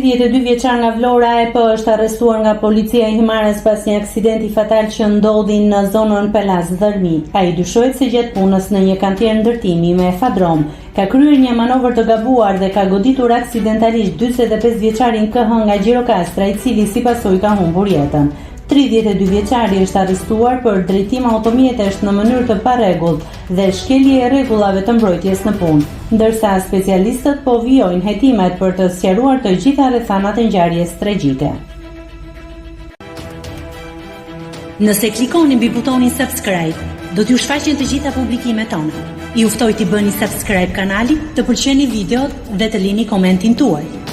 32 vjeçar nga Vlora EP është arrestuar nga policia e Himarës pas një aksidenti fatal që ndodhi në zonën Pelaz Dhërmi. Ai dyshohet se gjatë punës në një kantier ndërtimi me fadrom ka kryer një manovër të gabuar dhe ka goditur aksidentalisht 45 vjeçarin KH nga Gjirokastra, i cili si pasojë ka humbur jetën. 32 vjeçari është arrestuar për drejtim automjetesh në mënyrë të parregullt dhe shkelje e rregullave të mbrojtjes në punë, ndërsa specialistët po vijojnë hetimet për të sqaruar të gjitha rrethanat e ngjarjes tragjike. Nëse klikoni mbi butonin subscribe, do t'ju shfaqen të gjitha publikimet tona. Ju ftoj t'i bëni subscribe kanalit, të pëlqeni videot dhe të lini komentin tuaj.